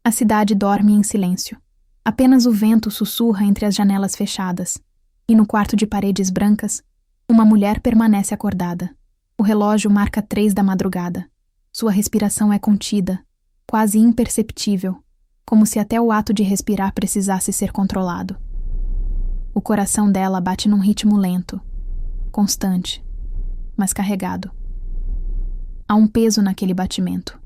A cidade dorme em silêncio. Apenas o vento sussurra entre as janelas fechadas. E no quarto de paredes brancas, uma mulher permanece acordada. O relógio marca 3 da madrugada. Sua respiração é contida, quase imperceptível, como se até o ato de respirar precisasse ser controlado. O coração dela bate num ritmo lento, constante, mas carregado. Há um peso naquele batimento.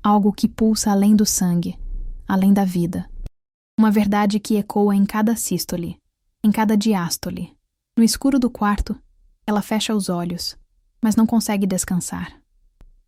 Algo que pulsa além do sangue, além da vida. Uma verdade que ecoa em cada sístole, em cada diástole. No escuro do quarto, ela fecha os olhos, mas não consegue descansar.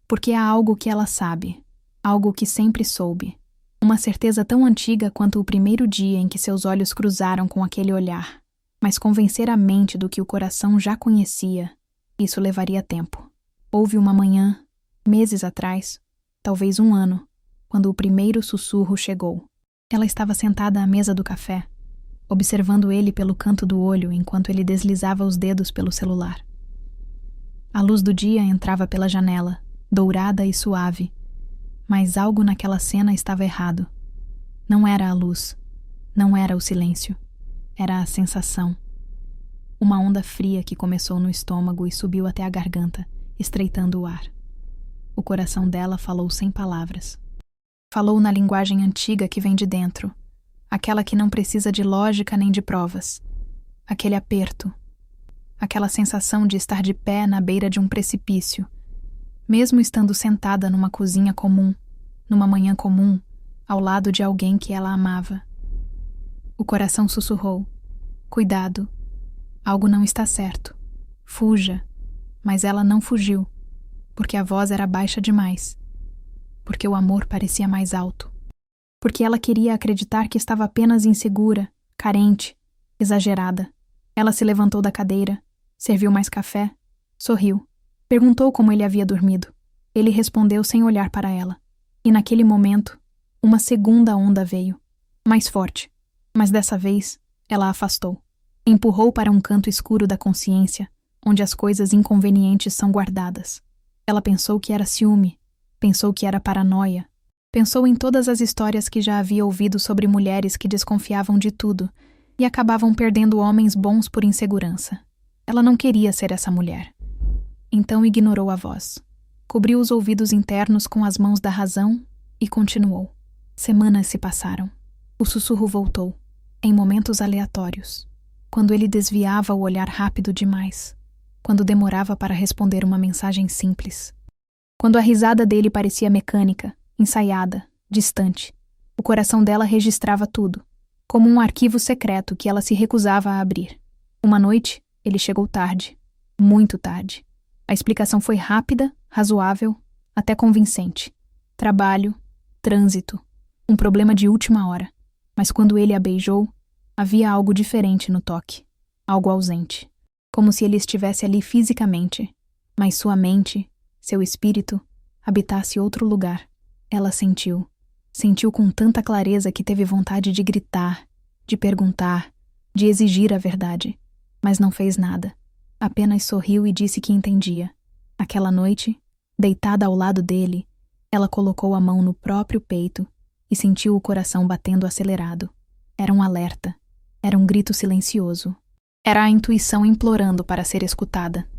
Porque há algo que ela sabe, algo que sempre soube. Uma certeza tão antiga quanto o primeiro dia em que seus olhos cruzaram com aquele olhar. Mas convencer a mente do que o coração já conhecia, isso levaria tempo. Houve uma manhã, meses atrás, talvez 1 ano, quando o primeiro sussurro chegou. Ela estava sentada à mesa do café, observando ele pelo canto do olho enquanto ele deslizava os dedos pelo celular. A luz do dia entrava pela janela, dourada e suave, mas algo naquela cena estava errado. Não era a luz, não era o silêncio, era a sensação. Uma onda fria que começou no estômago e subiu até a garganta, estreitando o ar. O coração dela falou sem palavras. Falou na linguagem antiga que vem de dentro, aquela que não precisa de lógica nem de provas. Aquele aperto, aquela sensação de estar de pé na beira de um precipício, mesmo estando sentada numa cozinha comum, numa manhã comum, ao lado de alguém que ela amava. O coração sussurrou: cuidado, algo não está certo, fuja. Mas ela não fugiu, porque a voz era baixa demais, porque o amor parecia mais alto, porque ela queria acreditar que estava apenas insegura, carente, exagerada. Ela se levantou da cadeira, serviu mais café, sorriu, perguntou como ele havia dormido. Ele respondeu sem olhar para ela. E naquele momento, uma segunda onda veio, mais forte, mas dessa vez ela a afastou. Empurrou para um canto escuro da consciência, onde as coisas inconvenientes são guardadas. Ela pensou que era ciúme, pensou que era paranoia, pensou em todas as histórias que já havia ouvido sobre mulheres que desconfiavam de tudo e acabavam perdendo homens bons por insegurança. Ela não queria ser essa mulher. Então ignorou a voz. Cobriu os ouvidos internos com as mãos da razão e continuou. Semanas se passaram. O sussurro voltou, em momentos aleatórios, quando ele desviava o olhar rápido demais, quando demorava para responder uma mensagem simples, quando a risada dele parecia mecânica, ensaiada, distante. O coração dela registrava tudo, como um arquivo secreto que ela se recusava a abrir. Uma noite, ele chegou tarde, muito tarde. A explicação foi rápida, razoável, até convincente. Trabalho, trânsito, um problema de última hora. Mas quando ele a beijou, havia algo diferente no toque, algo ausente. Como se ele estivesse ali fisicamente, mas sua mente, seu espírito, habitasse outro lugar. Ela sentiu com tanta clareza que teve vontade de gritar, de perguntar, de exigir a verdade, mas não fez nada. Apenas sorriu e disse que entendia. Aquela noite, deitada ao lado dele, ela colocou a mão no próprio peito e sentiu o coração batendo acelerado. Era um alerta, era um grito silencioso. Era a intuição implorando para ser escutada.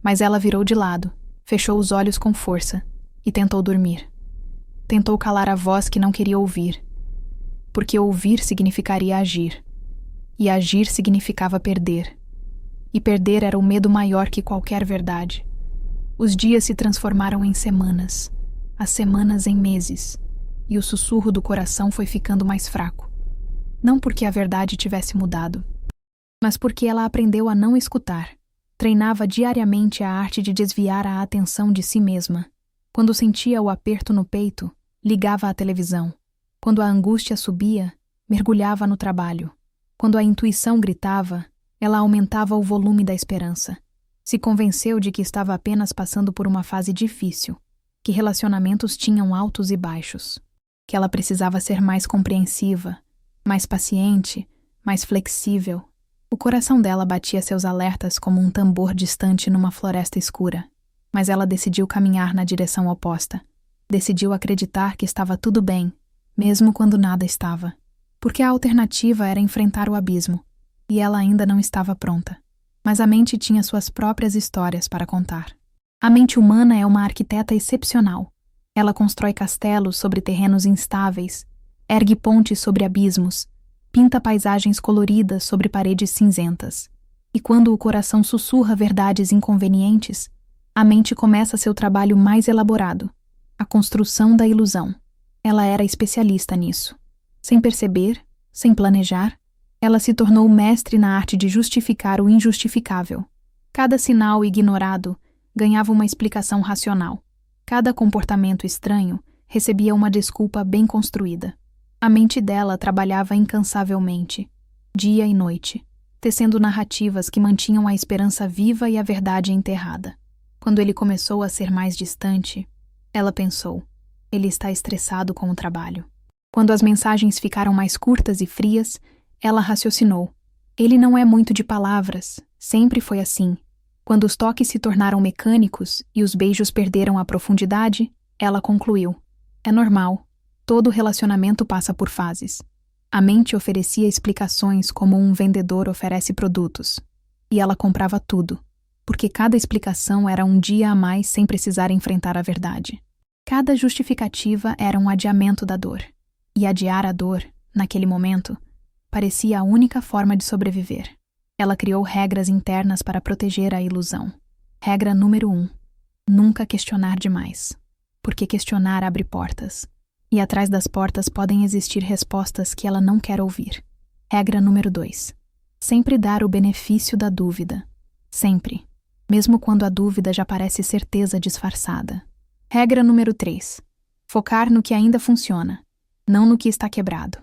Mas ela virou de lado, fechou os olhos com força e tentou dormir. Tentou calar a voz que não queria ouvir, porque ouvir significaria agir, e agir significava perder. E perder era o medo maior que qualquer verdade. Os dias se transformaram em semanas, as semanas em meses, e o sussurro do coração foi ficando mais fraco. Não porque a verdade tivesse mudado, mas porque ela aprendeu a não escutar. Treinava diariamente a arte de desviar a atenção de si mesma. Quando sentia o aperto no peito, ligava a televisão. Quando a angústia subia, mergulhava no trabalho. Quando a intuição gritava, ela aumentava o volume da esperança. Se convenceu de que estava apenas passando por uma fase difícil, que relacionamentos tinham altos e baixos, que ela precisava ser mais compreensiva, mais paciente, mais flexível. O coração dela batia seus alertas como um tambor distante numa floresta escura, mas ela decidiu caminhar na direção oposta. Decidiu acreditar que estava tudo bem, mesmo quando nada estava. Porque a alternativa era enfrentar o abismo, e ela ainda não estava pronta. Mas a mente tinha suas próprias histórias para contar. A mente humana é uma arquiteta excepcional. Ela constrói castelos sobre terrenos instáveis, ergue pontes sobre abismos, pinta paisagens coloridas sobre paredes cinzentas. E quando o coração sussurra verdades inconvenientes, a mente começa seu trabalho mais elaborado, a construção da ilusão. Ela era especialista nisso. Sem perceber, sem planejar, ela se tornou mestre na arte de justificar o injustificável. Cada sinal ignorado ganhava uma explicação racional. Cada comportamento estranho recebia uma desculpa bem construída. A mente dela trabalhava incansavelmente, dia e noite, tecendo narrativas que mantinham a esperança viva e a verdade enterrada. Quando ele começou a ser mais distante, ela pensou: ele está estressado com o trabalho. Quando as mensagens ficaram mais curtas e frias, ela raciocinou: ele não é muito de palavras, sempre foi assim. Quando os toques se tornaram mecânicos e os beijos perderam a profundidade, ela concluiu: é normal, todo relacionamento passa por fases. A mente oferecia explicações como um vendedor oferece produtos. E ela comprava tudo, porque cada explicação era um dia a mais sem precisar enfrentar a verdade. Cada justificativa era um adiamento da dor. E adiar a dor, naquele momento, parecia a única forma de sobreviver. Ela criou regras internas para proteger a ilusão. Regra número 1. Nunca questionar demais. Porque questionar abre portas. E atrás das portas podem existir respostas que ela não quer ouvir. Regra número 2. Sempre dar o benefício da dúvida. Sempre. Mesmo quando a dúvida já parece certeza disfarçada. Regra número 3. Focar no que ainda funciona, não no que está quebrado.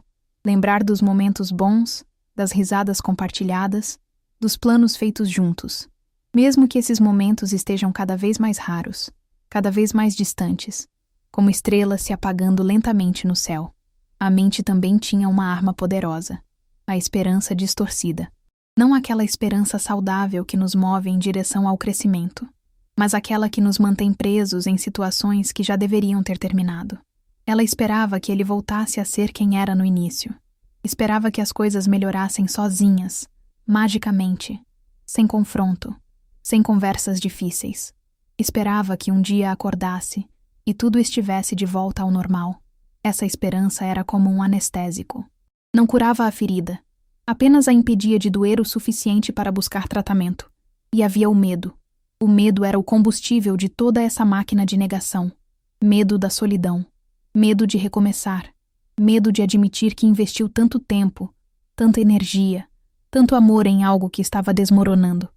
Lembrar dos momentos bons, das risadas compartilhadas, dos planos feitos juntos. Mesmo que esses momentos estejam cada vez mais raros, cada vez mais distantes, como estrelas se apagando lentamente no céu. A mente também tinha uma arma poderosa, a esperança distorcida. Não aquela esperança saudável que nos move em direção ao crescimento, mas aquela que nos mantém presos em situações que já deveriam ter terminado. Ela esperava que ele voltasse a ser quem era no início. Esperava que as coisas melhorassem sozinhas, magicamente, sem confronto, sem conversas difíceis. Esperava que um dia acordasse e tudo estivesse de volta ao normal. Essa esperança era como um anestésico. Não curava a ferida, apenas a impedia de doer o suficiente para buscar tratamento. E havia o medo. O medo era o combustível de toda essa máquina de negação. Medo da solidão. Medo de recomeçar. Medo de admitir que investiu tanto tempo, tanta energia, tanto amor em algo que estava desmoronando.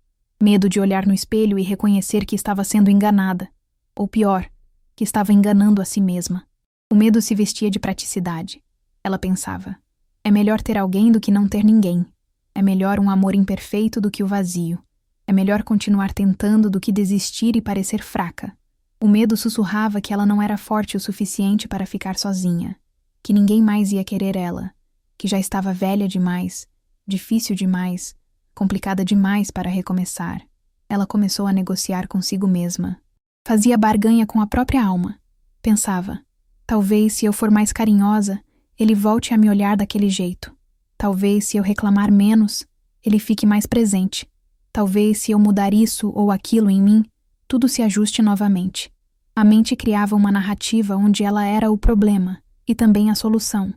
Medo de olhar no espelho e reconhecer que estava sendo enganada. Ou pior, que estava enganando a si mesma. O medo se vestia de praticidade. Ela pensava: é melhor ter alguém do que não ter ninguém. É melhor um amor imperfeito do que o vazio. É melhor continuar tentando do que desistir e parecer fraca. O medo sussurrava que ela não era forte o suficiente para ficar sozinha, que ninguém mais ia querer ela, que já estava velha demais, difícil demais, complicada demais para recomeçar. Ela começou a negociar consigo mesma. Fazia barganha com a própria alma. Pensava: talvez se eu for mais carinhosa, ele volte a me olhar daquele jeito. Talvez se eu reclamar menos, ele fique mais presente. Talvez se eu mudar isso ou aquilo em mim, tudo se ajuste novamente. A mente criava uma narrativa onde ela era o problema e também a solução,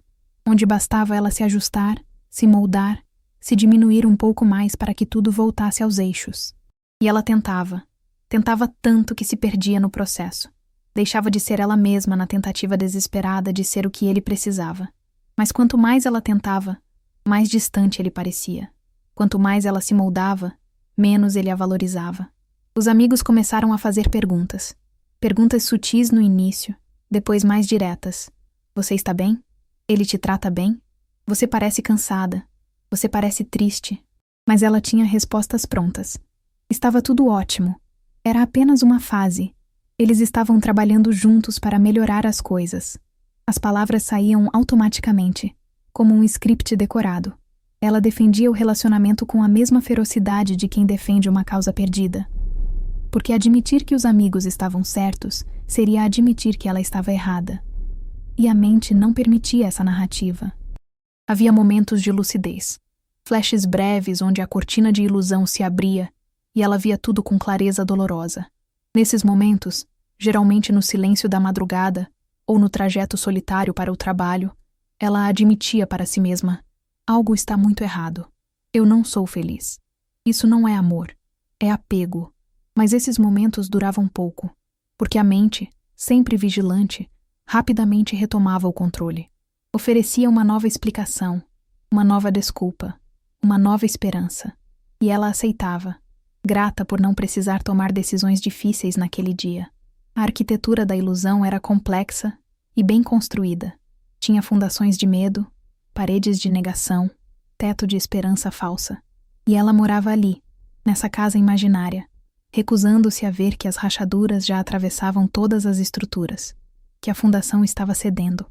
onde bastava ela se ajustar, se moldar, se diminuir um pouco mais para que tudo voltasse aos eixos. E ela tentava tanto que se perdia no processo. Deixava de ser ela mesma na tentativa desesperada de ser o que ele precisava. Mas quanto mais ela tentava, mais distante ele parecia. Quanto mais ela se moldava, menos ele a valorizava. Os amigos começaram a fazer perguntas. Perguntas sutis no início, depois mais diretas. Você está bem? Ele te trata bem? Você parece cansada. Você parece triste. Mas ela tinha respostas prontas. Estava tudo ótimo. Era apenas uma fase. Eles estavam trabalhando juntos para melhorar as coisas. As palavras saíam automaticamente, como um script decorado. Ela defendia o relacionamento com a mesma ferocidade de quem defende uma causa perdida. Porque admitir que os amigos estavam certos seria admitir que ela estava errada. E a mente não permitia essa narrativa. Havia momentos de lucidez, flashes breves onde a cortina de ilusão se abria e ela via tudo com clareza dolorosa. Nesses momentos, geralmente no silêncio da madrugada ou no trajeto solitário para o trabalho, ela admitia para si mesma: algo está muito errado. Eu não sou feliz. Isso não é amor, é apego. Mas esses momentos duravam pouco, porque a mente, sempre vigilante, rapidamente retomava o controle. Oferecia uma nova explicação, uma nova desculpa, uma nova esperança. E ela aceitava, grata por não precisar tomar decisões difíceis naquele dia. A arquitetura da ilusão era complexa e bem construída. Tinha fundações de medo, paredes de negação, teto de esperança falsa. E ela morava ali, nessa casa imaginária, recusando-se a ver que as rachaduras já atravessavam todas as estruturas, que a fundação estava cedendo,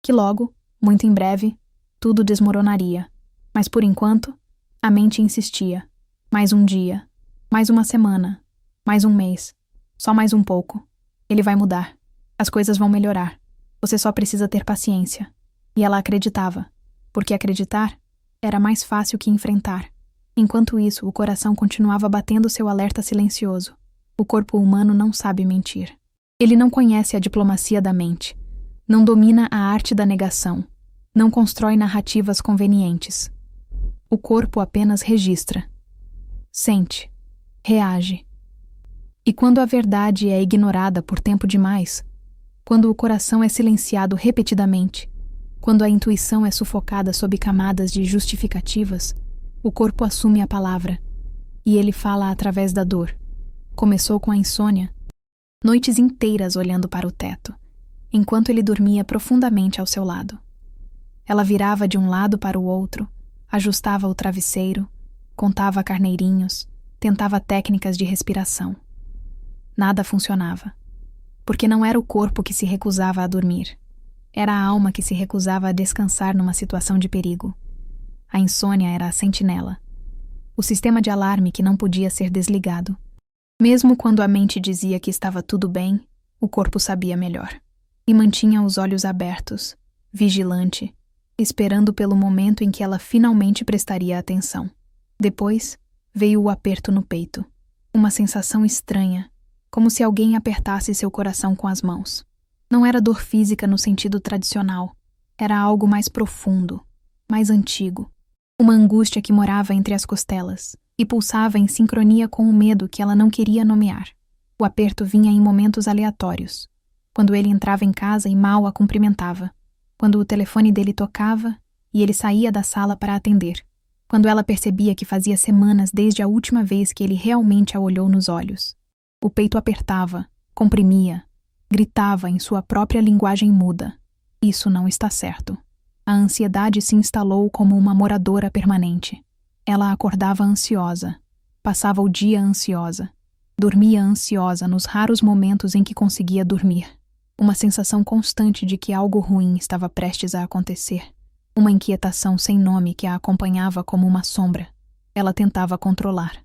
que logo, muito em breve, tudo desmoronaria. Mas por enquanto, a mente insistia. Mais um dia, mais uma semana, mais um mês, só mais um pouco. Ele vai mudar. As coisas vão melhorar. Você só precisa ter paciência. E ela acreditava, porque acreditar era mais fácil que enfrentar. Enquanto isso, o coração continuava batendo seu alerta silencioso. O corpo humano não sabe mentir. Ele não conhece a diplomacia da mente. Não domina a arte da negação. Não constrói narrativas convenientes. O corpo apenas registra. Sente. Reage. E quando a verdade é ignorada por tempo demais, quando o coração é silenciado repetidamente, quando a intuição é sufocada sob camadas de justificativas, o corpo assume a palavra, e ele fala através da dor. Começou com a insônia, noites inteiras olhando para o teto, enquanto ele dormia profundamente ao seu lado. Ela virava de um lado para o outro, ajustava o travesseiro, contava carneirinhos, tentava técnicas de respiração. Nada funcionava, porque não era o corpo que se recusava a dormir, era a alma que se recusava a descansar numa situação de perigo. A insônia era a sentinela, o sistema de alarme que não podia ser desligado. Mesmo quando a mente dizia que estava tudo bem, o corpo sabia melhor. E mantinha os olhos abertos, vigilante, esperando pelo momento em que ela finalmente prestaria atenção. Depois, veio o aperto no peito. Uma sensação estranha, como se alguém apertasse seu coração com as mãos. Não era dor física no sentido tradicional. Era algo mais profundo, mais antigo. Uma angústia que morava entre as costelas e pulsava em sincronia com o medo que ela não queria nomear. O aperto vinha em momentos aleatórios, quando ele entrava em casa e mal a cumprimentava, quando o telefone dele tocava e ele saía da sala para atender, quando ela percebia que fazia semanas desde a última vez que ele realmente a olhou nos olhos. O peito apertava, comprimia, gritava em sua própria linguagem muda. Isso não está certo. A ansiedade se instalou como uma moradora permanente. Ela acordava ansiosa, passava o dia ansiosa, dormia ansiosa nos raros momentos em que conseguia dormir. Uma sensação constante de que algo ruim estava prestes a acontecer. Uma inquietação sem nome que a acompanhava como uma sombra. Ela tentava controlar.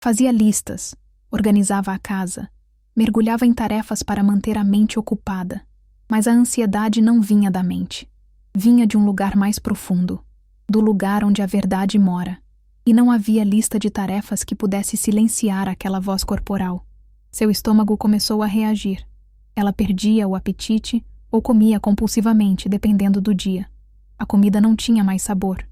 Fazia listas, organizava a casa, mergulhava em tarefas para manter a mente ocupada. Mas a ansiedade não vinha da mente. Vinha de um lugar mais profundo, do lugar onde a verdade mora. E não havia lista de tarefas que pudesse silenciar aquela voz corporal. Seu estômago começou a reagir. Ela perdia o apetite ou comia compulsivamente, dependendo do dia. A comida não tinha mais sabor,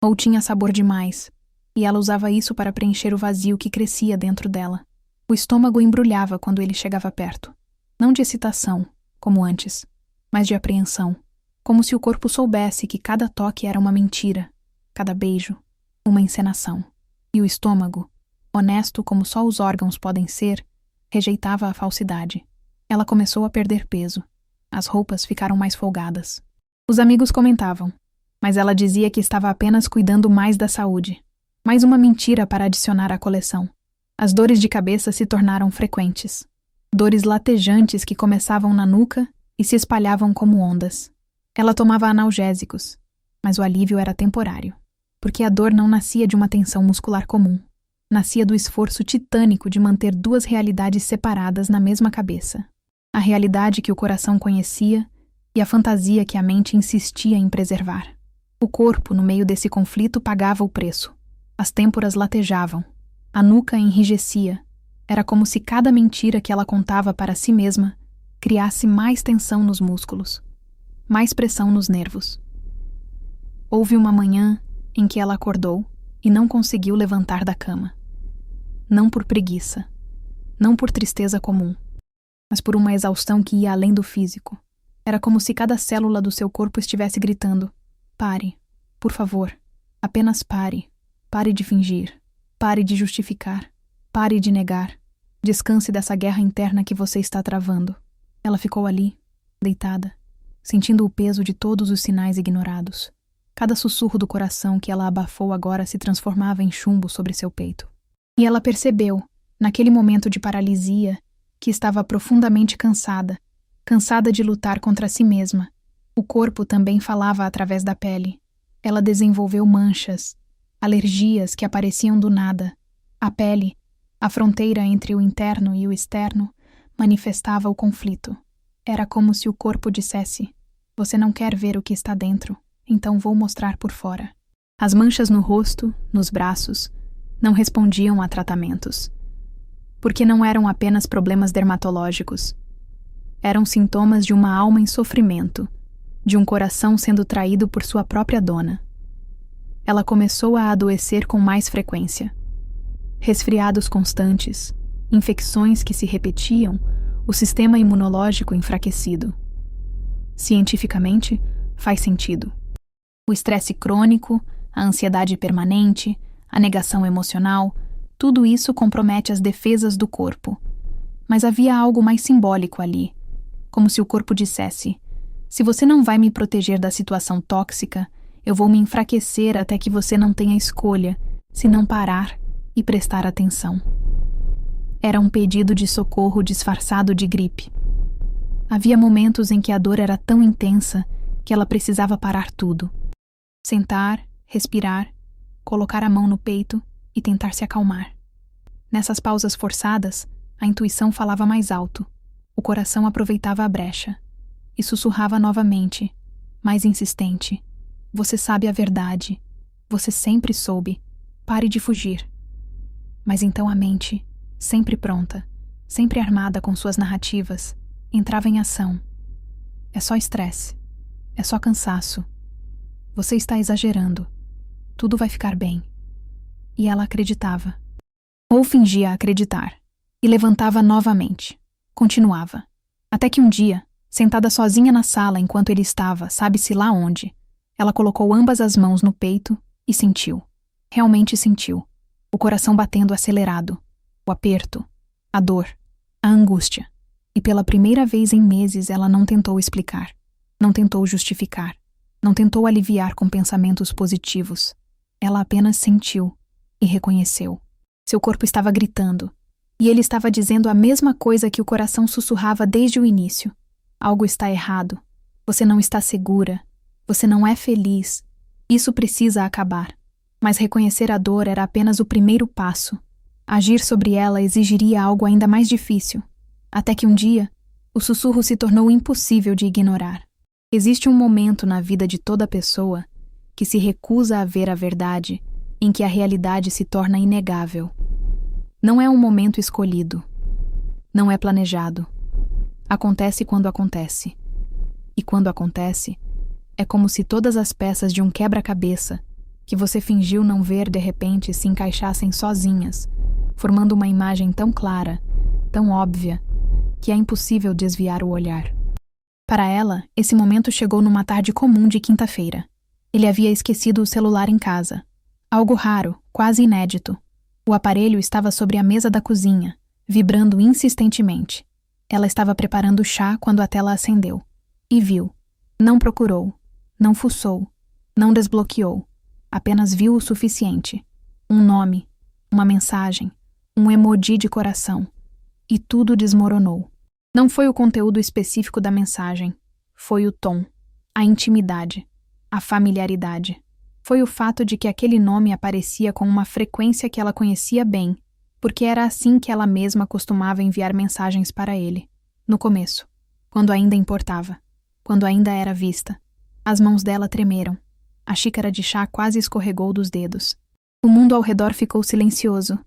ou tinha sabor demais, e ela usava isso para preencher o vazio que crescia dentro dela. O estômago embrulhava quando ele chegava perto. Não de excitação, como antes, mas de apreensão. Como se o corpo soubesse que cada toque era uma mentira, cada beijo, uma encenação. E o estômago, honesto como só os órgãos podem ser, rejeitava a falsidade. Ela começou a perder peso. As roupas ficaram mais folgadas. Os amigos comentavam, mas ela dizia que estava apenas cuidando mais da saúde. Mais uma mentira para adicionar à coleção. As dores de cabeça se tornaram frequentes. Dores latejantes que começavam na nuca e se espalhavam como ondas. Ela tomava analgésicos, mas o alívio era temporário, porque a dor não nascia de uma tensão muscular comum. Nascia do esforço titânico de manter duas realidades separadas na mesma cabeça. A realidade que o coração conhecia e a fantasia que a mente insistia em preservar. O corpo, no meio desse conflito, pagava o preço. As têmporas latejavam, a nuca enrijecia. Era como se cada mentira que ela contava para si mesma criasse mais tensão nos músculos, mais pressão nos nervos. Houve uma manhã em que ela acordou e não conseguiu levantar da cama. Não por preguiça, não por tristeza comum, mas por uma exaustão que ia além do físico. Era como se cada célula do seu corpo estivesse gritando: pare, por favor, apenas pare. Pare de fingir, pare de justificar, pare de negar. Descanse dessa guerra interna que você está travando. Ela ficou ali, deitada, sentindo o peso de todos os sinais ignorados. Cada sussurro do coração que ela abafou agora se transformava em chumbo sobre seu peito. E ela percebeu, naquele momento de paralisia, que estava profundamente cansada, cansada de lutar contra si mesma. O corpo também falava através da pele. Ela desenvolveu manchas, alergias que apareciam do nada. A pele, a fronteira entre o interno e o externo, manifestava o conflito. Era como se o corpo dissesse: você não quer ver o que está dentro, então vou mostrar por fora. As manchas no rosto, nos braços, não respondiam a tratamentos, porque não eram apenas problemas dermatológicos. Eram sintomas de uma alma em sofrimento, de um coração sendo traído por sua própria dona. Ela começou a adoecer com mais frequência. Resfriados constantes, infecções que se repetiam, o sistema imunológico enfraquecido. Cientificamente, faz sentido. O estresse crônico, a ansiedade permanente, a negação emocional, tudo isso compromete as defesas do corpo. Mas havia algo mais simbólico ali, como se o corpo dissesse: se você não vai me proteger da situação tóxica, eu vou me enfraquecer até que você não tenha escolha, se não parar e prestar atenção. Era um pedido de socorro disfarçado de gripe. Havia momentos em que a dor era tão intensa que ela precisava parar tudo. Sentar, respirar, colocar a mão no peito e tentar se acalmar. Nessas pausas forçadas, a intuição falava mais alto. O coração aproveitava a brecha e sussurrava novamente, mais insistente: você sabe a verdade. Você sempre soube. Pare de fugir. Mas então a mente, sempre pronta, sempre armada com suas narrativas, entrava em ação. É só estresse. É só cansaço. Você está exagerando. Tudo vai ficar bem. E ela acreditava. Ou fingia acreditar. E levantava novamente. Continuava. Até que um dia, sentada sozinha na sala enquanto ele estava, sabe-se lá onde, ela colocou ambas as mãos no peito e sentiu. Realmente sentiu. O coração batendo acelerado. O aperto. A dor. A angústia. E pela primeira vez em meses ela não tentou explicar. Não tentou justificar. Não tentou aliviar com pensamentos positivos. Ela apenas sentiu e reconheceu. Seu corpo estava gritando. E ele estava dizendo a mesma coisa que o coração sussurrava desde o início. Algo está errado. Você não está segura. Você não é feliz. Isso precisa acabar. Mas reconhecer a dor era apenas o primeiro passo. Agir sobre ela exigiria algo ainda mais difícil. Até que um dia, o sussurro se tornou impossível de ignorar. Existe um momento na vida de toda pessoa que se recusa a ver a verdade, em que a realidade se torna inegável. Não é um momento escolhido. Não é planejado. Acontece quando acontece. E quando acontece, é como se todas as peças de um quebra-cabeça que você fingiu não ver de repente se encaixassem sozinhas, formando uma imagem tão clara, tão óbvia, que é impossível desviar o olhar. Para ela, esse momento chegou numa tarde comum de quinta-feira. Ele havia esquecido o celular em casa. Algo raro, quase inédito. O aparelho estava sobre a mesa da cozinha, vibrando insistentemente. Ela estava preparando o chá quando a tela acendeu. E viu. Não procurou. Não fuçou. Não desbloqueou. Apenas viu o suficiente. Um nome. Uma mensagem. Um emoji de coração. E tudo desmoronou. Não foi o conteúdo específico da mensagem. Foi o tom. A intimidade. A familiaridade. Foi o fato de que aquele nome aparecia com uma frequência que ela conhecia bem, porque era assim que ela mesma costumava enviar mensagens para ele, no começo, quando ainda importava. quando ainda era vista. As mãos dela tremeram. A xícara de chá quase escorregou dos dedos. O mundo ao redor ficou silencioso,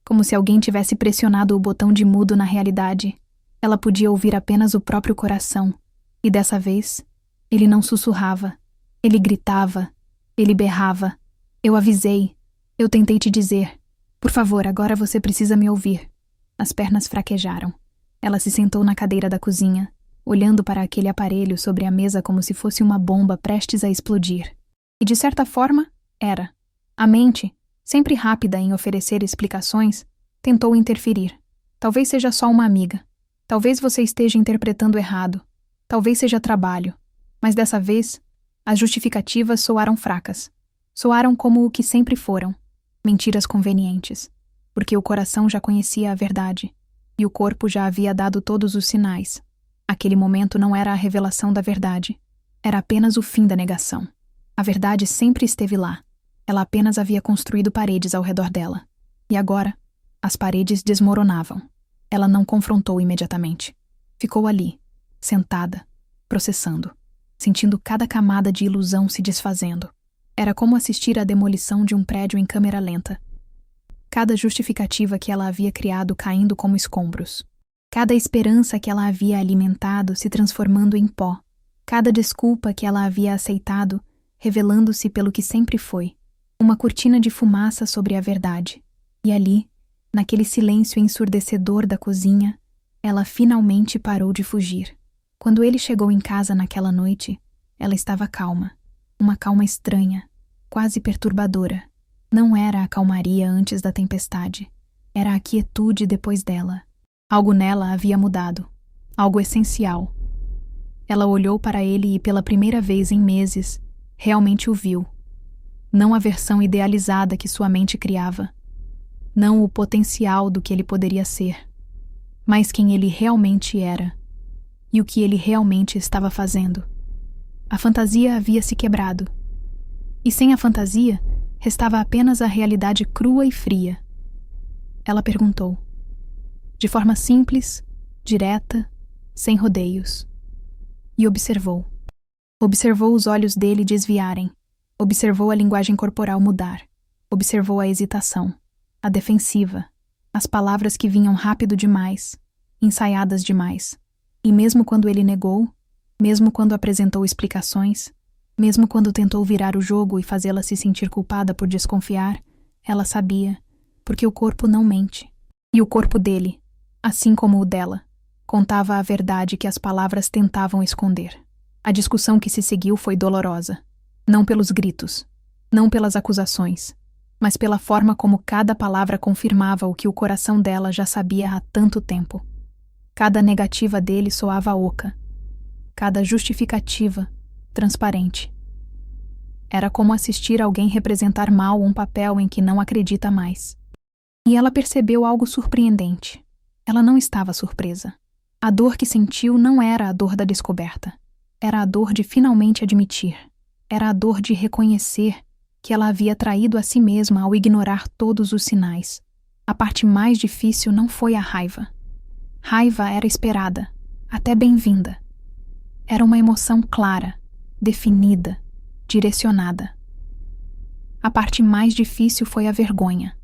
como se alguém tivesse pressionado o botão de mudo na realidade. Ela podia ouvir apenas o próprio coração, e dessa vez, ele não sussurrava. Ele gritava. Ele berrava. Eu avisei. Eu tentei te dizer. Por favor, agora você precisa me ouvir. As pernas fraquejaram. Ela se sentou na cadeira da cozinha, olhando para aquele aparelho sobre a mesa como se fosse uma bomba prestes a explodir. E de certa forma, era. A mente, sempre rápida em oferecer explicações, tentou interferir. Talvez seja só uma amiga. Talvez você esteja interpretando errado. Talvez seja trabalho. Mas dessa vez, as justificativas soaram fracas. Soaram como o que sempre foram. Mentiras convenientes. Porque o coração já conhecia a verdade. E o corpo já havia dado todos os sinais. Aquele momento não era a revelação da verdade. Era apenas o fim da negação. A verdade sempre esteve lá. Ela apenas havia construído paredes ao redor dela. E agora, as paredes desmoronavam. Ela não confrontou imediatamente. Ficou ali, sentada, processando, sentindo cada camada de ilusão se desfazendo. Era como assistir à demolição de um prédio em câmera lenta. Cada justificativa que ela havia criado caindo como escombros. Cada esperança que ela havia alimentado se transformando em pó. Cada desculpa que ela havia aceitado, revelando-se pelo que sempre foi. Uma cortina de fumaça sobre a verdade. E ali, naquele silêncio ensurdecedor da cozinha, ela finalmente parou de fugir. Quando ele chegou em casa naquela noite, ela estava calma. Uma calma estranha, quase perturbadora. Não era a calmaria antes da tempestade. Era a quietude depois dela. Algo nela havia mudado. Algo essencial. Ela olhou para ele e pela primeira vez em meses, realmente o viu. Não a versão idealizada que sua mente criava. Não o potencial do que ele poderia ser. Mas quem ele realmente era. E o que ele realmente estava fazendo. A fantasia havia se quebrado. E sem a fantasia, restava apenas a realidade crua e fria. Ela perguntou. De forma simples, direta, sem rodeios. E observou. Observou os olhos dele desviarem. Observou a linguagem corporal mudar. Observou a hesitação, a defensiva, as palavras que vinham rápido demais, ensaiadas demais. E mesmo quando ele negou, mesmo quando apresentou explicações, mesmo quando tentou virar o jogo e fazê-la se sentir culpada por desconfiar, ela sabia, porque o corpo não mente. E o corpo dele, assim como o dela, contava a verdade que as palavras tentavam esconder. A discussão que se seguiu foi dolorosa. Não pelos gritos, não pelas acusações, mas pela forma como cada palavra confirmava o que o coração dela já sabia há tanto tempo. Cada negativa dele soava oca. Cada justificativa, transparente. Era como assistir alguém representar mal um papel em que não acredita mais. E ela percebeu algo surpreendente. Ela não estava surpresa. A dor que sentiu não era a dor da descoberta. Era a dor de finalmente admitir. Era a dor de reconhecer que ela havia traído a si mesma ao ignorar todos os sinais. A parte mais difícil não foi a raiva. Raiva era esperada, até bem-vinda. Era uma emoção clara, definida, direcionada. A parte mais difícil foi a vergonha.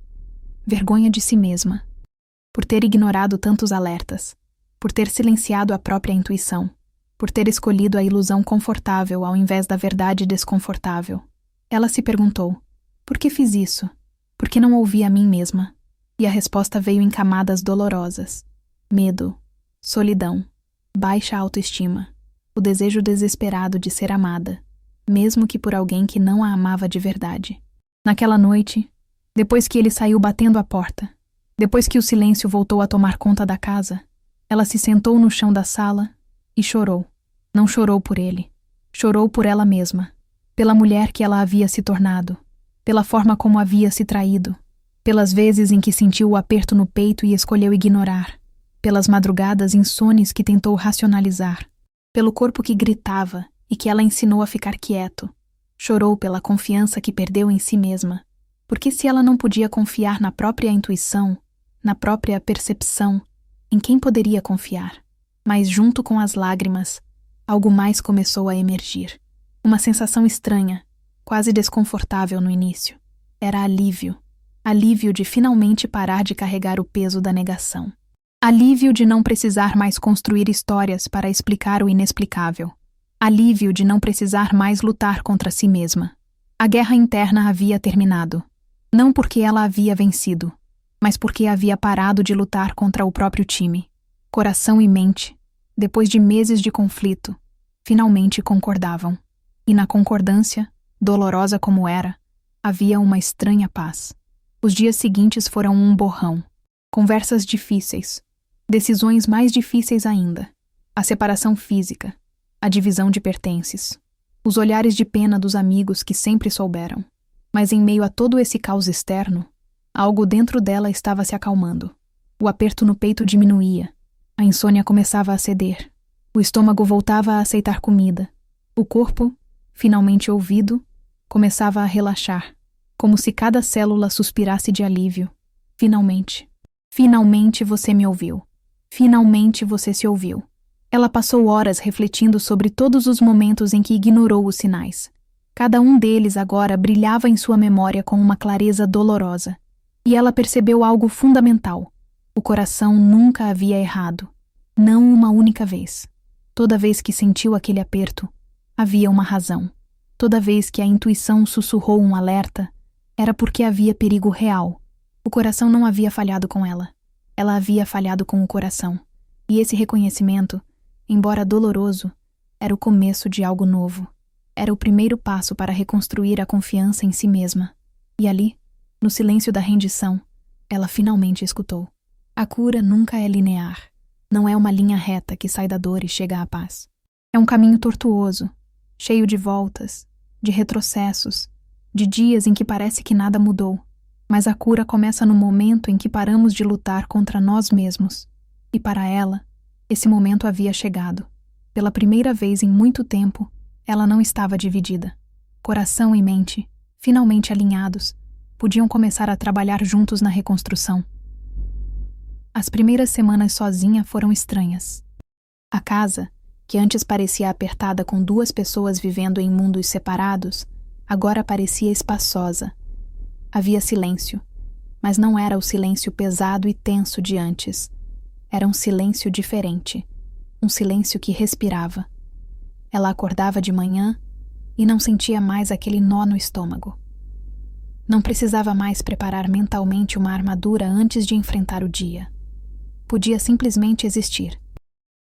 Vergonha de si mesma. Por ter ignorado tantos alertas. Por ter silenciado a própria intuição. Por ter escolhido a ilusão confortável ao invés da verdade desconfortável. Ela se perguntou, por que fiz isso? Por que não ouvi a mim mesma? E a resposta veio em camadas dolorosas. Medo, solidão, baixa autoestima, o desejo desesperado de ser amada, mesmo que por alguém que não a amava de verdade. Naquela noite, depois que ele saiu batendo a porta, depois que o silêncio voltou a tomar conta da casa, ela se sentou no chão da sala e chorou. Não chorou por ele. Chorou por ela mesma, pela mulher que ela havia se tornado, pela forma como havia se traído, pelas vezes em que sentiu o aperto no peito e escolheu ignorar, pelas madrugadas insones que tentou racionalizar, pelo corpo que gritava e que ela ensinou a ficar quieto. Chorou pela confiança que perdeu em si mesma, porque se ela não podia confiar na própria intuição, na própria percepção, em quem poderia confiar? Mas junto com as lágrimas, Algo mais começou a emergir. Uma sensação estranha, quase desconfortável no início. Era alívio. Alívio de finalmente parar de carregar o peso da negação. Alívio de não precisar mais construir histórias para explicar o inexplicável. Alívio de não precisar mais lutar contra si mesma. A guerra interna havia terminado. Não porque ela havia vencido, mas porque havia parado de lutar contra o próprio time. Coração e mente, depois de meses de conflito, finalmente concordavam. E na concordância, dolorosa como era, havia uma estranha paz. Os dias seguintes foram um borrão. Conversas difíceis. Decisões mais difíceis ainda. A separação física. A divisão de pertences. Os olhares de pena dos amigos que sempre souberam. Mas em meio a todo esse caos externo, algo dentro dela estava se acalmando. O aperto no peito diminuía. A insônia começava a ceder. O estômago voltava a aceitar comida. O corpo, finalmente ouvido, começava a relaxar, como se cada célula suspirasse de alívio. Finalmente. Finalmente você me ouviu. Finalmente você se ouviu. Ela passou horas refletindo sobre todos os momentos em que ignorou os sinais. Cada um deles agora brilhava em sua memória com uma clareza dolorosa. E ela percebeu algo fundamental. O coração nunca havia errado. Não uma única vez. Toda vez que sentiu aquele aperto, havia uma razão. Toda vez que a intuição sussurrou um alerta, era porque havia perigo real. O coração não havia falhado com ela. Ela havia falhado com o coração. E esse reconhecimento, embora doloroso, era o começo de algo novo. Era o primeiro passo para reconstruir a confiança em si mesma. E ali, no silêncio da rendição, ela finalmente escutou. A cura nunca é linear. Não é uma linha reta que sai da dor e chega à paz. É um caminho tortuoso, cheio de voltas, de retrocessos, de dias em que parece que nada mudou. Mas a cura começa no momento em que paramos de lutar contra nós mesmos. E para ela, esse momento havia chegado. Pela primeira vez em muito tempo, ela não estava dividida. Coração e mente, finalmente alinhados, podiam começar a trabalhar juntos na reconstrução. As primeiras semanas sozinha foram estranhas. A casa, que antes parecia apertada com 2 pessoas vivendo em mundos separados, agora parecia espaçosa. Havia silêncio, mas não era o silêncio pesado e tenso de antes. Era um silêncio diferente, um silêncio que respirava. Ela acordava de manhã e não sentia mais aquele nó no estômago. Não precisava mais preparar mentalmente uma armadura antes de enfrentar o dia. Podia simplesmente existir.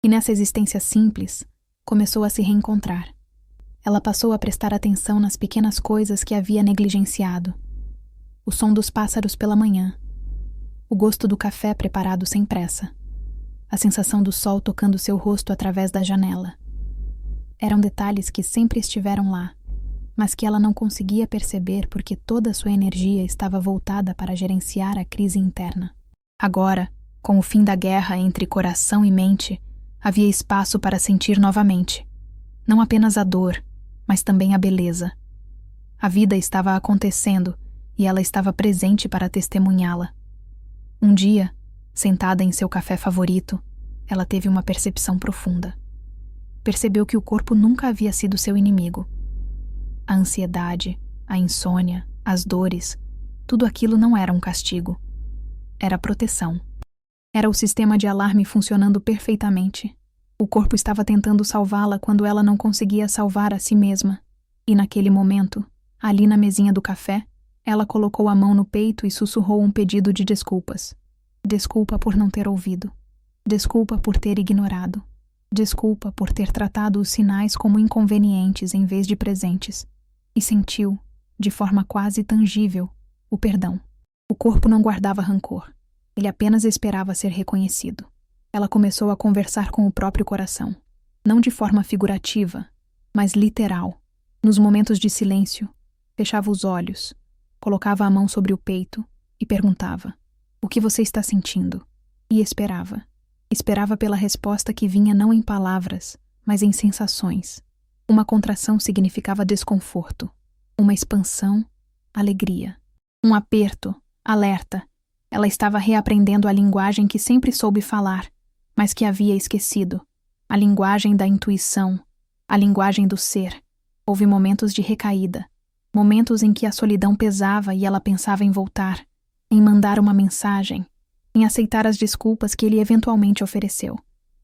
E nessa existência simples, começou a se reencontrar. Ela passou a prestar atenção nas pequenas coisas que havia negligenciado. O som dos pássaros pela manhã. O gosto do café preparado sem pressa. A sensação do sol tocando seu rosto através da janela. Eram detalhes que sempre estiveram lá, mas que ela não conseguia perceber porque toda sua energia estava voltada para gerenciar a crise interna. Agora, com o fim da guerra entre coração e mente, havia espaço para sentir novamente. Não apenas a dor, mas também a beleza. A vida estava acontecendo e ela estava presente para testemunhá-la. Um dia, sentada em seu café favorito, ela teve uma percepção profunda. Percebeu que o corpo nunca havia sido seu inimigo. A ansiedade, a insônia, as dores, tudo aquilo não era um castigo. Era proteção. Era o sistema de alarme funcionando perfeitamente. O corpo estava tentando salvá-la quando ela não conseguia salvar a si mesma. E naquele momento, ali na mesinha do café, ela colocou a mão no peito e sussurrou um pedido de desculpas. Desculpa por não ter ouvido. Desculpa por ter ignorado. Desculpa por ter tratado os sinais como inconvenientes em vez de presentes. E sentiu, de forma quase tangível, o perdão. O corpo não guardava rancor. Ele apenas esperava ser reconhecido. Ela começou a conversar com o próprio coração. Não de forma figurativa, mas literal. Nos momentos de silêncio, fechava os olhos, colocava a mão sobre o peito e perguntava: "O que você está sentindo?" E esperava. Esperava pela resposta que vinha não em palavras, mas em sensações. Uma contração significava desconforto. Uma expansão, alegria. Um aperto, alerta. Ela estava reaprendendo a linguagem que sempre soube falar, mas que havia esquecido. A linguagem da intuição, a linguagem do ser. Houve momentos de recaída, momentos em que a solidão pesava e ela pensava em voltar, em mandar uma mensagem, em aceitar as desculpas que ele eventualmente ofereceu.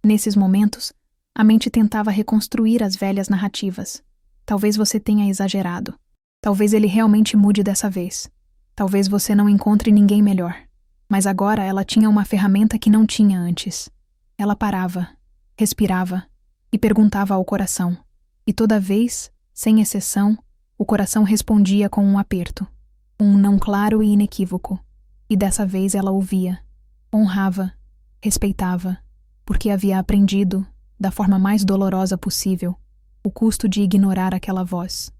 Nesses momentos, a mente tentava reconstruir as velhas narrativas. Talvez você tenha exagerado. Talvez ele realmente mude dessa vez. Talvez você não encontre ninguém melhor. Mas agora ela tinha uma ferramenta que não tinha antes. Ela parava, respirava e perguntava ao coração. E toda vez, sem exceção, o coração respondia com um aperto. Um não claro e inequívoco. E dessa vez ela ouvia, honrava, respeitava, porque havia aprendido, da forma mais dolorosa possível, o custo de ignorar aquela voz.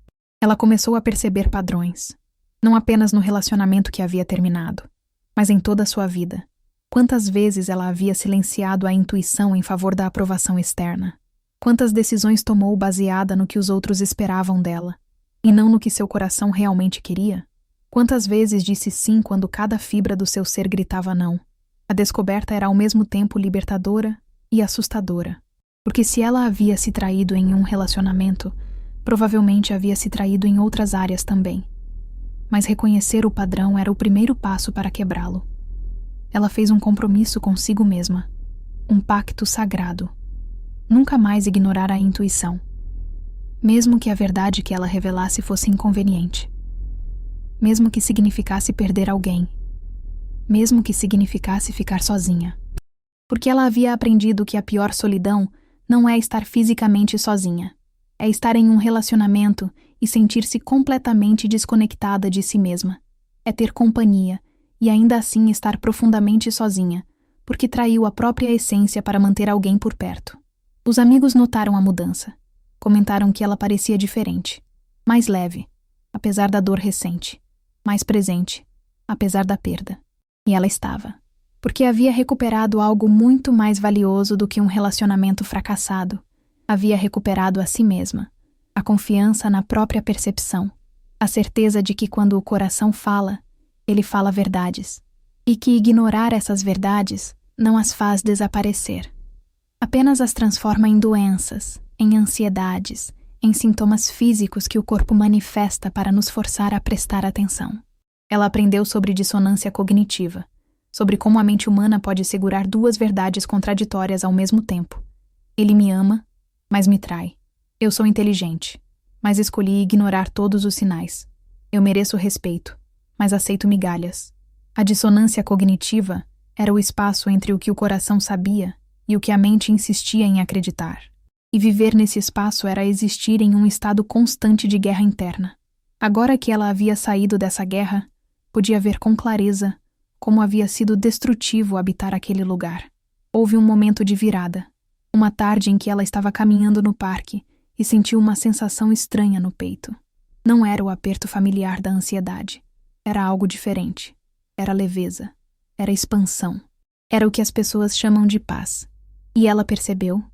Ela começou a perceber padrões, não apenas no relacionamento que havia terminado, mas em toda a sua vida. Quantas vezes ela havia silenciado a intuição em favor da aprovação externa? Quantas decisões tomou baseada no que os outros esperavam dela, e não no que seu coração realmente queria? Quantas vezes disse sim quando cada fibra do seu ser gritava não? A descoberta era ao mesmo tempo libertadora e assustadora, porque se ela havia se traído em um relacionamento, provavelmente havia se traído em outras áreas também. Mas reconhecer o padrão era o primeiro passo para quebrá-lo. Ela fez um compromisso consigo mesma, um pacto sagrado. Nunca mais ignorar a intuição, mesmo que a verdade que ela revelasse fosse inconveniente. Mesmo que significasse perder alguém. Mesmo que significasse ficar sozinha. Porque ela havia aprendido que a pior solidão não é estar fisicamente sozinha. É estar em um relacionamento e sentir-se completamente desconectada de si mesma. É ter companhia e ainda assim estar profundamente sozinha, porque traiu a própria essência para manter alguém por perto. Os amigos notaram a mudança. Comentaram que ela parecia diferente, mais leve, apesar da dor recente. Mais presente, apesar da perda. E ela estava. Porque havia recuperado algo muito mais valioso do que um relacionamento fracassado. Havia recuperado a si mesma, a confiança na própria percepção, a certeza de que quando o coração fala, ele fala verdades, e que ignorar essas verdades não as faz desaparecer. Apenas as transforma em doenças, em ansiedades, em sintomas físicos que o corpo manifesta para nos forçar a prestar atenção. Ela aprendeu sobre dissonância cognitiva, sobre como a mente humana pode segurar duas verdades contraditórias ao mesmo tempo. Ele me ama, mas me trai. Eu sou inteligente, mas escolhi ignorar todos os sinais. Eu mereço respeito, mas aceito migalhas. A dissonância cognitiva era o espaço entre o que o coração sabia e o que a mente insistia em acreditar. E viver nesse espaço era existir em um estado constante de guerra interna. Agora que ela havia saído dessa guerra, podia ver com clareza como havia sido destrutivo habitar aquele lugar. Houve um momento de virada, uma tarde em que ela estava caminhando no parque e sentiu uma sensação estranha no peito. Não era o aperto familiar da ansiedade. Era algo diferente. Era leveza. Era expansão. Era o que as pessoas chamam de paz. E ela percebeu,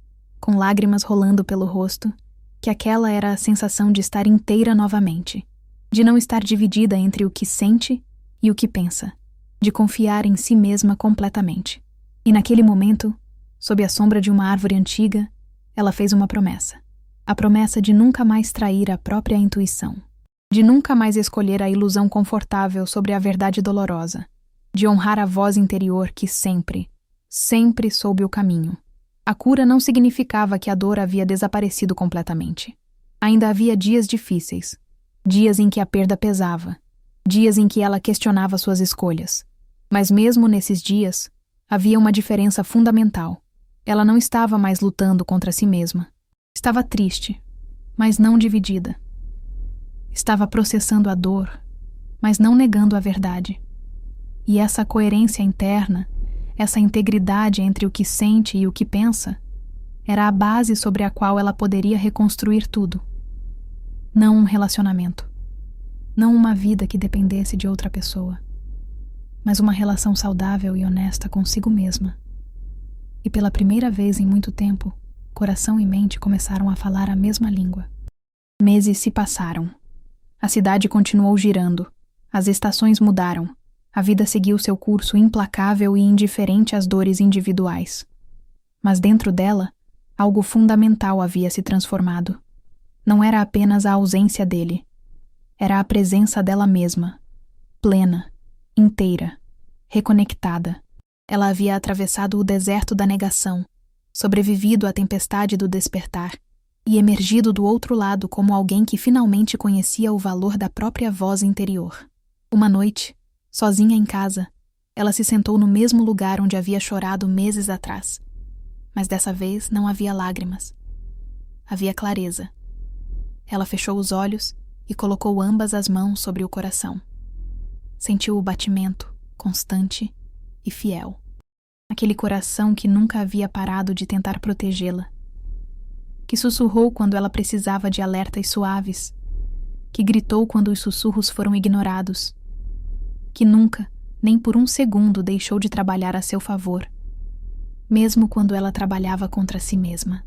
com lágrimas rolando pelo rosto, que aquela era a sensação de estar inteira novamente, de não estar dividida entre o que sente e o que pensa, de confiar em si mesma completamente. E naquele momento, sob a sombra de uma árvore antiga, ela fez uma promessa. A promessa de nunca mais trair a própria intuição, de nunca mais escolher a ilusão confortável sobre a verdade dolorosa, de honrar a voz interior que sempre, sempre soube o caminho. A cura não significava que a dor havia desaparecido completamente. Ainda havia dias difíceis, dias em que a perda pesava, dias em que ela questionava suas escolhas. Mas mesmo nesses dias, havia uma diferença fundamental. Ela não estava mais lutando contra si mesma. Estava triste, mas não dividida. Estava processando a dor, mas não negando a verdade. E essa coerência interna, essa integridade entre o que sente e o que pensa, era a base sobre a qual ela poderia reconstruir tudo. Não um relacionamento. Não uma vida que dependesse de outra pessoa. Mas uma relação saudável e honesta consigo mesma. E pela primeira vez em muito tempo, coração e mente começaram a falar a mesma língua. Meses se passaram. A cidade continuou girando. As estações mudaram. A vida seguiu seu curso implacável e indiferente às dores individuais. Mas dentro dela, algo fundamental havia se transformado. Não era apenas a ausência dele. Era a presença dela mesma, plena, inteira, reconectada. Ela havia atravessado o deserto da negação, sobrevivido à tempestade do despertar e emergido do outro lado como alguém que finalmente conhecia o valor da própria voz interior. Uma noite, sozinha em casa, ela se sentou no mesmo lugar onde havia chorado meses atrás. Mas dessa vez não havia lágrimas. Havia clareza. Ela fechou os olhos e colocou ambas as mãos sobre o coração. Sentiu o batimento, constante e fiel. Aquele coração que nunca havia parado de tentar protegê-la. Que sussurrou quando ela precisava de alertas suaves. Que gritou quando os sussurros foram ignorados. Que nunca, nem por um segundo, deixou de trabalhar a seu favor. Mesmo quando ela trabalhava contra si mesma.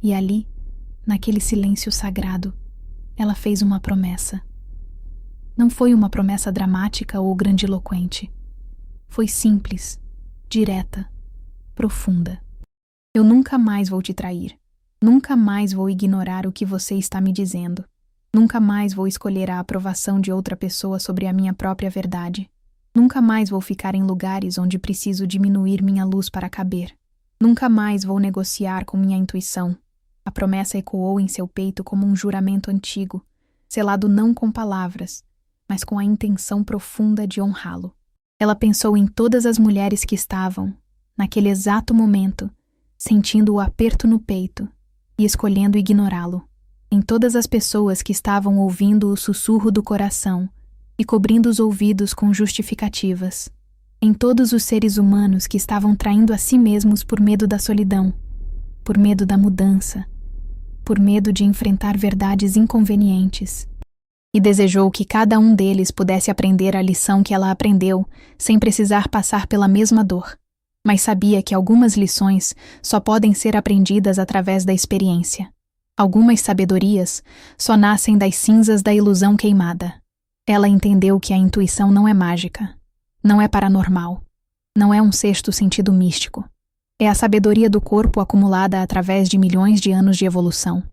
E ali, naquele silêncio sagrado, ela fez uma promessa. Não foi uma promessa dramática ou grandiloquente. Foi simples, direta, profunda. Eu nunca mais vou te trair. Nunca mais vou ignorar o que você está me dizendo. Nunca mais vou escolher a aprovação de outra pessoa sobre a minha própria verdade. Nunca mais vou ficar em lugares onde preciso diminuir minha luz para caber. Nunca mais vou negociar com minha intuição. A promessa ecoou em seu peito como um juramento antigo, selado não com palavras, mas com a intenção profunda de honrá-lo. Ela pensou em todas as mulheres que estavam, naquele exato momento, sentindo o aperto no peito e escolhendo ignorá-lo. Em todas as pessoas que estavam ouvindo o sussurro do coração e cobrindo os ouvidos com justificativas. Em todos os seres humanos que estavam traindo a si mesmos por medo da solidão, por medo da mudança, por medo de enfrentar verdades inconvenientes. E desejou que cada um deles pudesse aprender a lição que ela aprendeu, sem precisar passar pela mesma dor. Mas sabia que algumas lições só podem ser aprendidas através da experiência. Algumas sabedorias só nascem das cinzas da ilusão queimada. Ela entendeu que a intuição não é mágica, não é paranormal, não é um sexto sentido místico. É a sabedoria do corpo acumulada através de milhões de anos de evolução.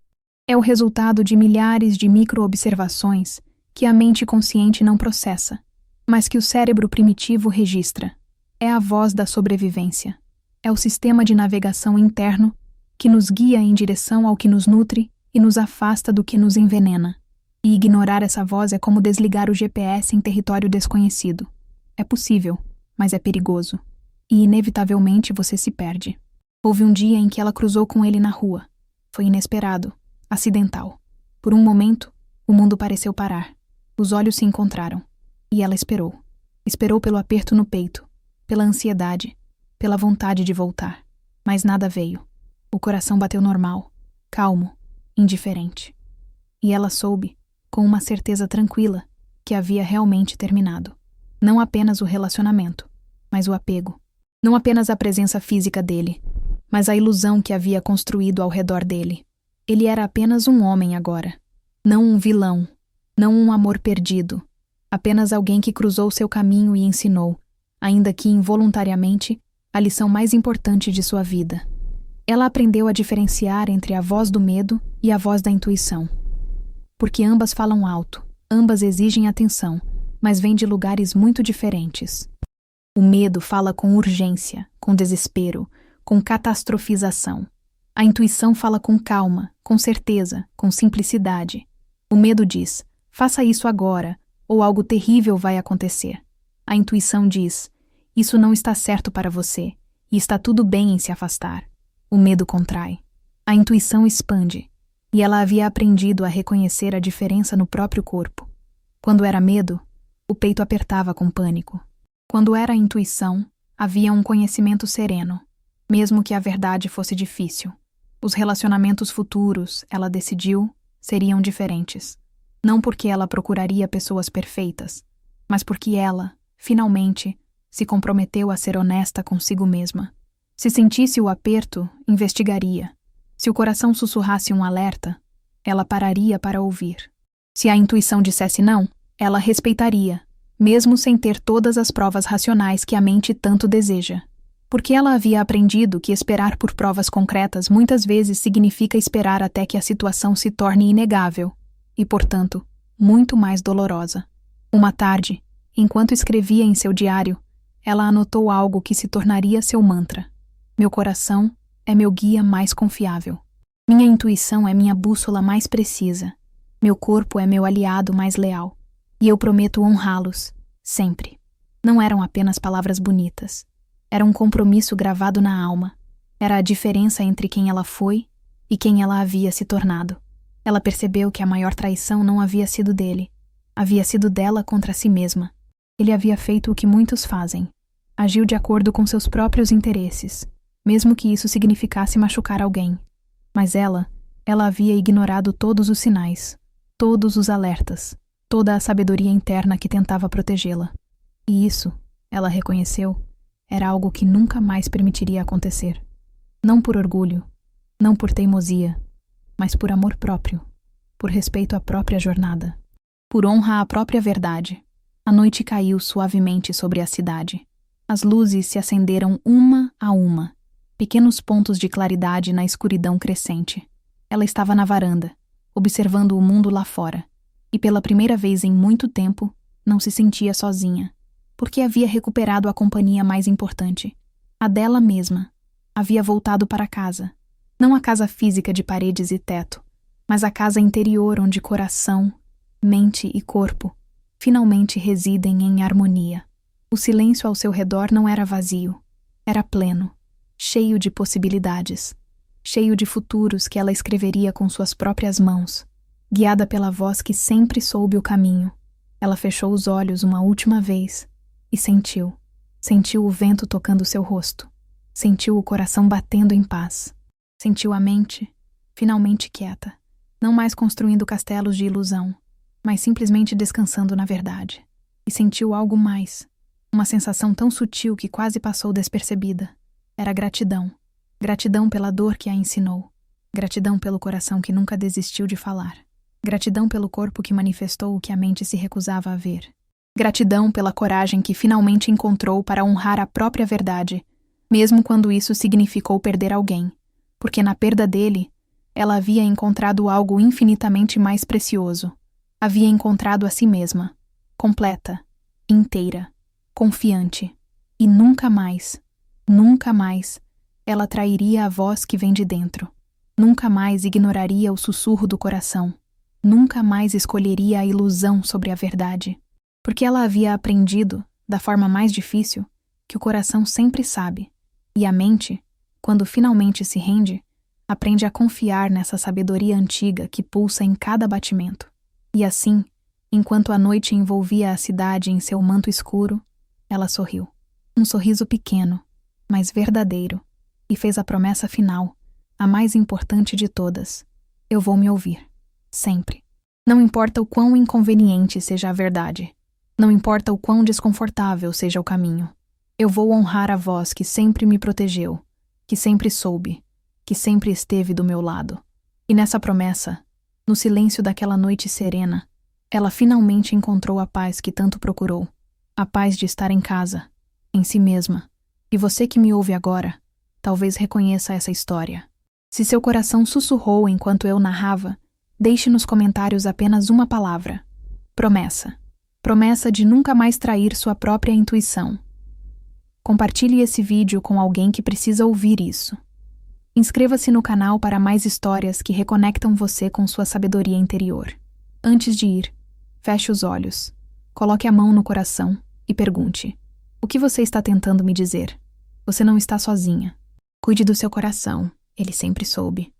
É o resultado de milhares de micro-observações que a mente consciente não processa, mas que o cérebro primitivo registra. É a voz da sobrevivência. É o sistema de navegação interno que nos guia em direção ao que nos nutre e nos afasta do que nos envenena. E ignorar essa voz é como desligar o GPS em território desconhecido. É possível, mas é perigoso. E inevitavelmente você se perde. Houve um dia em que ela cruzou com ele na rua. Foi inesperado, acidental. Por um momento, o mundo pareceu parar. Os olhos se encontraram. E ela esperou. Esperou pelo aperto no peito, pela ansiedade, pela vontade de voltar. Mas nada veio. O coração bateu normal, calmo, indiferente. E ela soube, com uma certeza tranquila, que havia realmente terminado. Não apenas o relacionamento, mas o apego. Não apenas a presença física dele, mas a ilusão que havia construído ao redor dele. Ele era apenas um homem agora. Não um vilão, não um amor perdido. Apenas alguém que cruzou seu caminho e ensinou, ainda que involuntariamente, a lição mais importante de sua vida. Ela aprendeu a diferenciar entre a voz do medo e a voz da intuição. Porque ambas falam alto, ambas exigem atenção, mas vêm de lugares muito diferentes. O medo fala com urgência, com desespero, com catastrofização. A intuição fala com calma, com certeza, com simplicidade. O medo diz, faça isso agora, ou algo terrível vai acontecer. A intuição diz, isso não está certo para você, e está tudo bem em se afastar. O medo contrai. A intuição expande, e ela havia aprendido a reconhecer a diferença no próprio corpo. Quando era medo, o peito apertava com pânico. Quando era intuição, havia um conhecimento sereno, mesmo que a verdade fosse difícil. Os relacionamentos futuros, ela decidiu, seriam diferentes. Não porque ela procuraria pessoas perfeitas, mas porque ela, finalmente, se comprometeu a ser honesta consigo mesma. Se sentisse o aperto, investigaria. Se o coração sussurrasse um alerta, ela pararia para ouvir. Se a intuição dissesse não, ela respeitaria, mesmo sem ter todas as provas racionais que a mente tanto deseja. Porque ela havia aprendido que esperar por provas concretas muitas vezes significa esperar até que a situação se torne inegável e, portanto, muito mais dolorosa. Uma tarde, enquanto escrevia em seu diário, ela anotou algo que se tornaria seu mantra. Meu coração é meu guia mais confiável. Minha intuição é minha bússola mais precisa. Meu corpo é meu aliado mais leal. E eu prometo honrá-los, sempre. Não eram apenas palavras bonitas. Era um compromisso gravado na alma. Era a diferença entre quem ela foi e quem ela havia se tornado. Ela percebeu que a maior traição não havia sido dele. Havia sido dela contra si mesma. Ele havia feito o que muitos fazem. Agiu de acordo com seus próprios interesses, mesmo que isso significasse machucar alguém. Mas ela havia ignorado todos os sinais, todos os alertas, toda a sabedoria interna que tentava protegê-la. E isso, ela reconheceu, era algo que nunca mais permitiria acontecer. Não por orgulho, não por teimosia, mas por amor próprio, por respeito à própria jornada, por honra à própria verdade. A noite caiu suavemente sobre a cidade. As luzes se acenderam uma a uma, pequenos pontos de claridade na escuridão crescente. Ela estava na varanda, observando o mundo lá fora, e pela primeira vez em muito tempo, não se sentia sozinha, porque havia recuperado a companhia mais importante, a dela mesma. Havia voltado para casa, não a casa física de paredes e teto, mas a casa interior onde coração, mente e corpo finalmente residem em harmonia. O silêncio ao seu redor não era vazio, era pleno, cheio de possibilidades, cheio de futuros que ela escreveria com suas próprias mãos. Guiada pela voz que sempre soube o caminho, ela fechou os olhos uma última vez e sentiu o vento tocando seu rosto, sentiu o coração batendo em paz, sentiu a mente finalmente quieta, não mais construindo castelos de ilusão, mas simplesmente descansando na verdade. E sentiu algo mais, uma sensação tão sutil que quase passou despercebida. Era gratidão. Gratidão pela dor que a ensinou. Gratidão pelo coração que nunca desistiu de falar. Gratidão pelo corpo que manifestou o que a mente se recusava a ver. Gratidão pela coragem que finalmente encontrou para honrar a própria verdade, mesmo quando isso significou perder alguém, porque na perda dele, ela havia encontrado algo infinitamente mais precioso. Havia encontrado a si mesma, completa, inteira, confiante, e nunca mais, ela trairia a voz que vem de dentro. Nunca mais ignoraria o sussurro do coração. Nunca mais escolheria a ilusão sobre a verdade. Porque ela havia aprendido, da forma mais difícil, que o coração sempre sabe, e a mente, quando finalmente se rende, aprende a confiar nessa sabedoria antiga que pulsa em cada batimento. E assim, enquanto a noite envolvia a cidade em seu manto escuro, ela sorriu. Um sorriso pequeno, mas verdadeiro, e fez a promessa final, a mais importante de todas. Eu vou me ouvir. Sempre. Não importa o quão inconveniente seja a verdade. Não importa o quão desconfortável seja o caminho. Eu vou honrar a voz que sempre me protegeu, que sempre soube, que sempre esteve do meu lado. E nessa promessa, no silêncio daquela noite serena, ela finalmente encontrou a paz que tanto procurou. A paz de estar em casa, em si mesma. E você que me ouve agora, talvez reconheça essa história. Se seu coração sussurrou enquanto eu narrava, deixe nos comentários apenas uma palavra. Promessa. Promessa de nunca mais trair sua própria intuição. Compartilhe esse vídeo com alguém que precisa ouvir isso. Inscreva-se no canal para mais histórias que reconectam você com sua sabedoria interior. Antes de ir, feche os olhos, coloque a mão no coração e pergunte: o que você está tentando me dizer? Você não está sozinha. Cuide do seu coração, ele sempre soube.